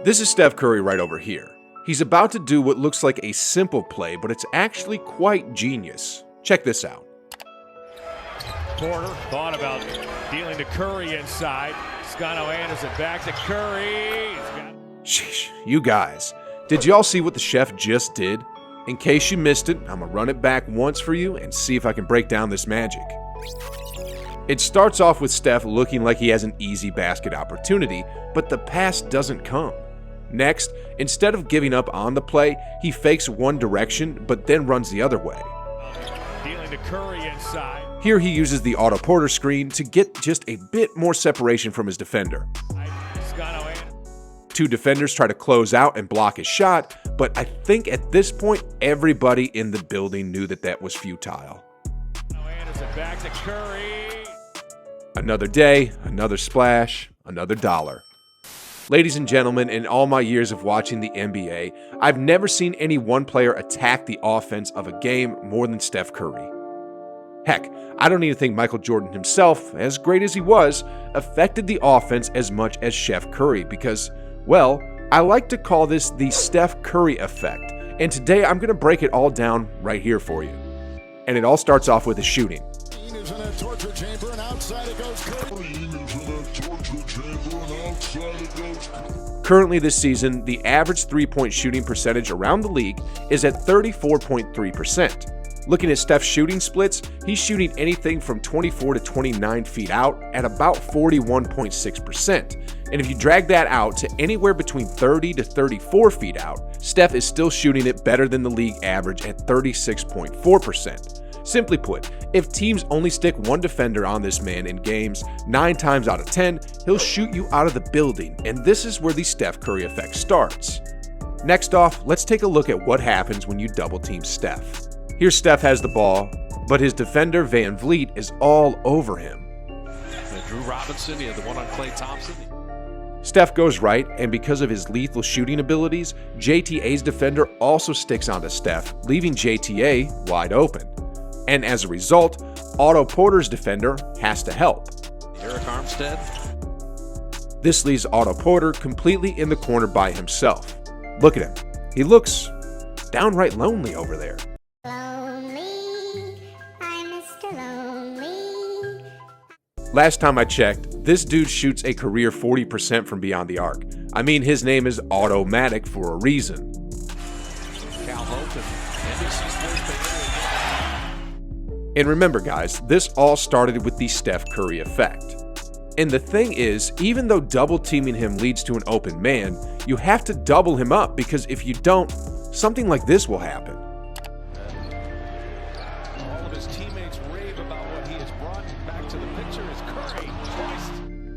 This is Steph Curry right over here. He's about to do what looks like a simple play, but it's actually quite genius. Check this out. Porter thought about dealing to Curry inside. Scano Anderson back to Curry. Sheesh, you guys. Did y'all see what the chef just did? In case you missed it, I'm gonna run it back once for you and see if I can break down this magic. It starts off with Steph looking like he has an easy basket opportunity, but the pass doesn't come. Next, instead of giving up on the play, he fakes one direction, but then runs the other way. Dealing to Curry inside. Here he uses the auto Porter screen to get just a bit more separation from his defender. Two defenders try to close out and block his shot, but I think at this point, everybody in the building knew that that was futile. Back to Curry. Another day, another splash, another dollar. Ladies and gentlemen, in all my years of watching the NBA, I've never seen any one player attack the offense of a game more than Steph Curry. Heck, I don't even think Michael Jordan himself, as great as he was, affected the offense as much as Steph Curry because, well, I like to call this the Steph Curry Effect, and today I'm going to break it all down right here for you. And it all starts off with his shooting. Currently this season, the average three-point shooting percentage around the league is at 34.3%. Looking at Steph's shooting splits, he's shooting anything from 24 to 29 feet out at about 41.6%. And if you drag that out to anywhere between 30 to 34 feet out, Steph is still shooting it better than the league average at 36.4%. Simply put, if teams only stick one defender on this man in games, 9 times out of 10, he'll shoot you out of the building, and this is where the Steph Curry effect starts. Next off, let's take a look at what happens when you double team Steph. Here Steph has the ball, but his defender Van Vliet is all over him. Drew Robinson, he had the one on Klay Thompson. Steph goes right, and because of his lethal shooting abilities, JTA's defender also sticks onto Steph, leaving JTA wide open. And as a result, Otto Porter's defender has to help. Eric Armstead. This leaves Otto Porter completely in the corner by himself. Look at him. He looks downright lonely over there. Lonely, I'm Mr. Lonely. Last time I checked, this dude shoots a career 40% from beyond the arc. I mean, his name is Automatic for a reason. Cal Holton, NBC Sports. And remember guys, this all started with the Steph Curry effect. And the thing is, even though double teaming him leads to an open man, you have to double him up because if you don't, something like this will happen. All of his teammates rave about what he has brought back to the picture as Curry. Christ.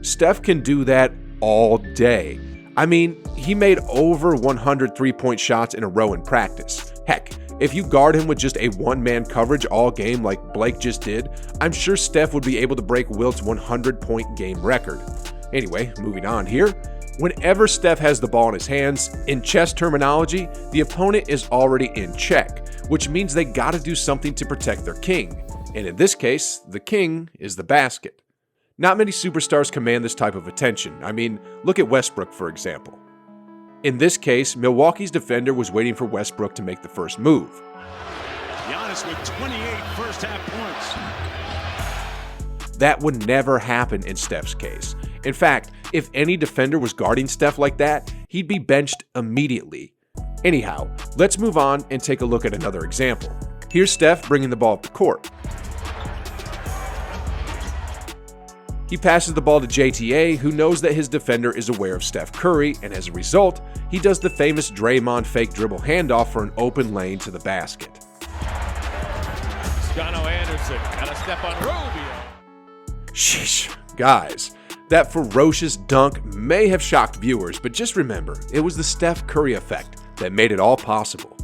Steph can do that all day. I mean, he made over 100 three-point shots in a row in practice. Heck, if you guard him with just a one-man coverage all game like Blake just did, I'm sure Steph would be able to break Wilt's 100-point game record. Anyway, moving on here. Whenever Steph has the ball in his hands, in chess terminology, the opponent is already in check, which means they gotta do something to protect their king. And in this case, the king is the basket. Not many superstars command this type of attention. I mean, look at Westbrook, for example. In this case, Milwaukee's defender was waiting for Westbrook to make the first move. Giannis with 28 first-half points. That would never happen in Steph's case. In fact, if any defender was guarding Steph like that, he'd be benched immediately. Anyhow, let's move on and take a look at another example. Here's Steph bringing the ball up the court. He passes the ball to JTA, who knows that his defender is aware of Steph Curry, and as a result, he does the famous Draymond fake dribble handoff for an open lane to the basket. Scano Anderson got a step on Rubio. Sheesh, guys, that ferocious dunk may have shocked viewers, but just remember, it was the Steph Curry effect that made it all possible.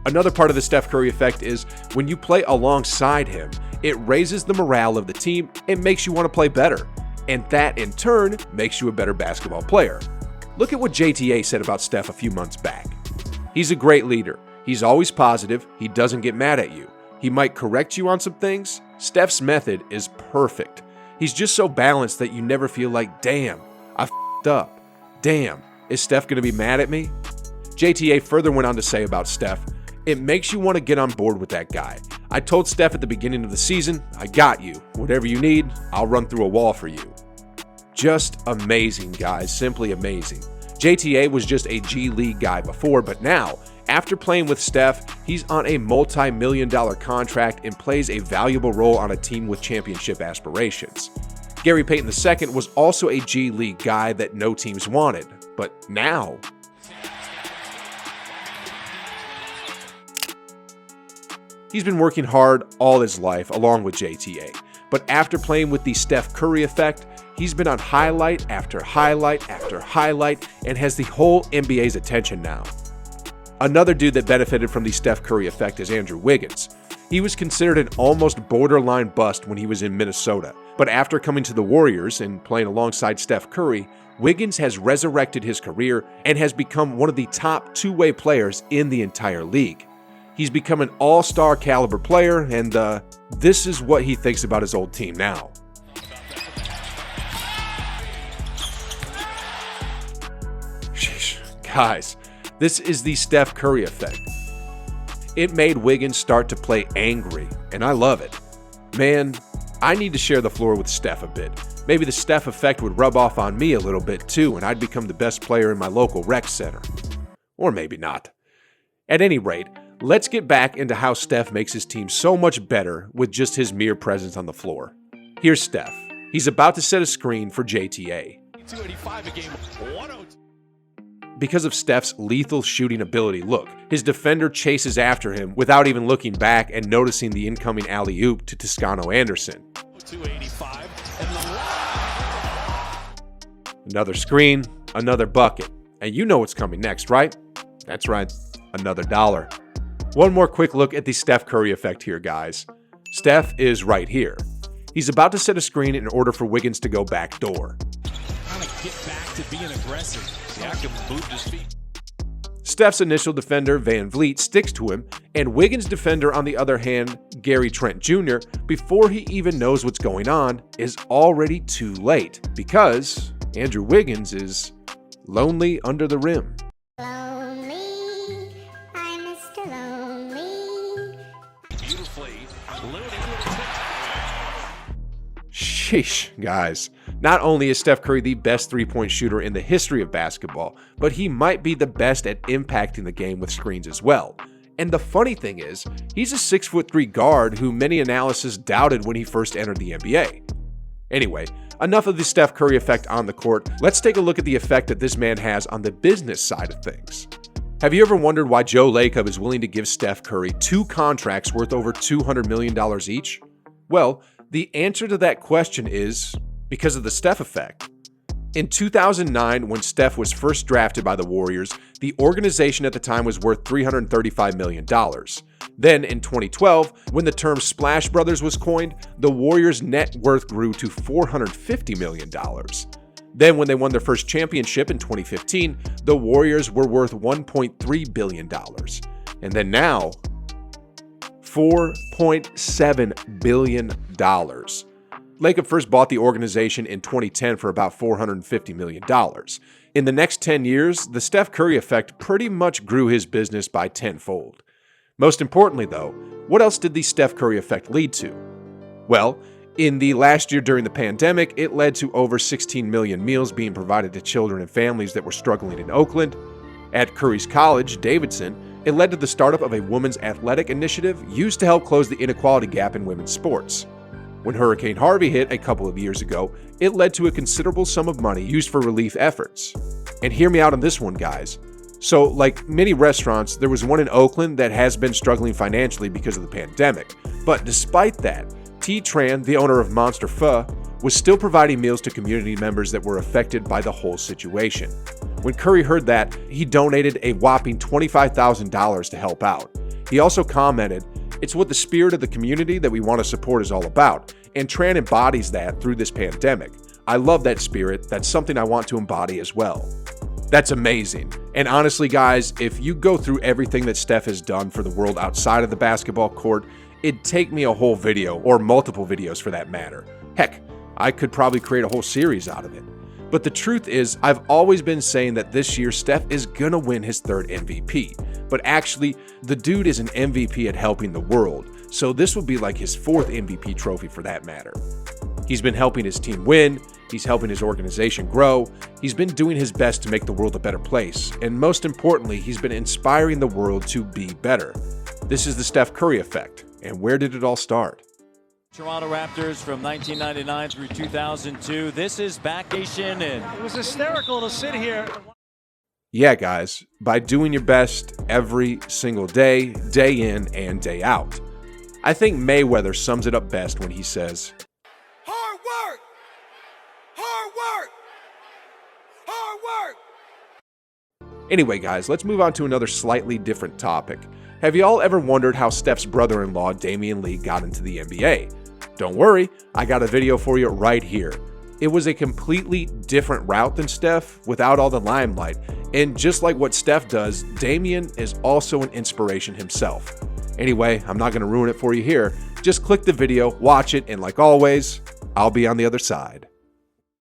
Another part of the Steph Curry effect is when you play alongside him, it raises the morale of the team and makes you want to play better. And that in turn makes you a better basketball player. Look at what JTA said about Steph a few months back. He's a great leader. He's always positive. He doesn't get mad at you. He might correct you on some things. Steph's method is perfect. He's just so balanced that you never feel like, damn, I f***ed up. Damn, Is Steph going to be mad at me? JTA further went on to say about Steph, "It makes you want to get on board with that guy. I told Steph at the beginning of the season, I got you. Whatever you need, I'll run through a wall for you." Just amazing, guys. Simply amazing. JTA was just a G League guy before, but now, after playing with Steph, he's on a multi-million-dollar contract and plays a valuable role on a team with championship aspirations. Gary Payton II was also a G League guy that no teams wanted, but now, he's been working hard all his life along with JTA, but after playing with the Steph Curry Effect, he's been on highlight after highlight after highlight and has the whole NBA's attention now. Another dude that benefited from the Steph Curry Effect is Andrew Wiggins. He was considered an almost borderline bust when he was in Minnesota, but after coming to the Warriors and playing alongside Steph Curry, Wiggins has resurrected his career and has become one of the top two-way players in the entire league. He's become an all-star caliber player, and this is what he thinks about his old team now. Sheesh. Guys, this is the Steph Curry Effect. It made Wiggins start to play angry, and I love it. Man, I need to share the floor with Steph a bit. Maybe the Steph Effect would rub off on me a little bit too, and I'd become the best player in my local rec center. Or maybe not. At any rate, let's get back into how Steph makes his team so much better with just his mere presence on the floor. Here's Steph. He's about to set a screen for JTA. 285 a game, 102. Because of Steph's lethal shooting ability, look, his defender chases after him without even looking back and noticing the incoming alley-oop to Toscano Anderson. 285 and Another screen, another bucket. And you know what's coming next, right? That's right, another dollar. One more quick look at the Steph Curry Effect here, guys. Steph is right here. He's about to set a screen in order for Wiggins to go back door. trying to get back to being aggressive. Siakam moved his feet. Steph's initial defender, Van Vliet, sticks to him, and Wiggins' defender, on the other hand, Gary Trent Jr., before he even knows what's going on, is already too late because Andrew Wiggins is lonely under the rim. Lonely, I'm Mr. Lonely. Beautifully. Sheesh, guys. Not only is Steph Curry the best three-point shooter in the history of basketball, but he might be the best at impacting the game with screens as well. And the funny thing is, he's a 6'3" guard who many analysts doubted when he first entered the NBA. Anyway, enough of the Steph Curry effect on the court. Let's take a look at the effect that this man has on the business side of things. Have you ever wondered why Joe Lacob is willing to give Steph Curry 2 contracts worth over $200 million each? Well, the answer to that question is because of the Steph effect. In 2009, when Steph was first drafted by the Warriors, the organization at the time was worth $335 million. Then in 2012, when the term Splash Brothers was coined, the Warriors' net worth grew to $450 million. Then when they won their first championship in 2015, the Warriors were worth $1.3 billion. And then now, $4.7 billion. Lacob first bought the organization in 2010 for about $450 million. In the next 10 years, the Steph Curry effect pretty much grew his business by tenfold. Most importantly, though, what else did the Steph Curry effect lead to? Well, in the last year during the pandemic, it led to over 16 million meals being provided to children and families that were struggling in Oakland. At Curry's college, Davidson, it led to the startup of a women's athletic initiative used to help close the inequality gap in women's sports. When Hurricane Harvey hit a couple of years ago, it led to a considerable sum of money used for relief efforts. And hear me out on this one, guys. So, like many restaurants, there was one in Oakland that has been struggling financially because of the pandemic. But despite that, T. Tran, the owner of Monster Pho, was still providing meals to community members that were affected by the whole situation. When Curry heard that, he donated a whopping $25,000 to help out. He also commented, "It's what the spirit of the community that we want to support is all about, and Tran embodies that through this pandemic. I love that spirit. That's something I want to embody as well." That's amazing. And honestly, guys, if you go through everything that Steph has done for the world outside of the basketball court, it'd take me a whole video, or multiple videos for that matter. Heck, I could probably create a whole series out of it. But the truth is, I've always been saying that this year Steph is gonna win his 3rd MVP. But actually, the dude is an MVP at helping the world, so this will be like his 4th MVP trophy for that matter. He's been helping his team win, he's helping his organization grow, he's been doing his best to make the world a better place, and most importantly, he's been inspiring the world to be better. This is the Steph Curry Effect, and where did it all start? Toronto Raptors from 1999 through 2002. This is vacation and It was hysterical to sit here. Yeah, guys, by doing your best every single day, day in and day out. I think Mayweather sums it up best when he says, Hard work! Hard work! Hard work! Anyway, guys, let's move on to another slightly different topic. Have y'all ever wondered how Steph's brother-in-law, Damian Lee, got into the NBA? Don't worry, I got a video for you right here. It was a completely different route than Steph, without all the limelight, and just like what Steph does, Damian is also an inspiration himself. Anyway, I'm not going to ruin it for you here. Just click the video, watch it, and like always, I'll be on the other side.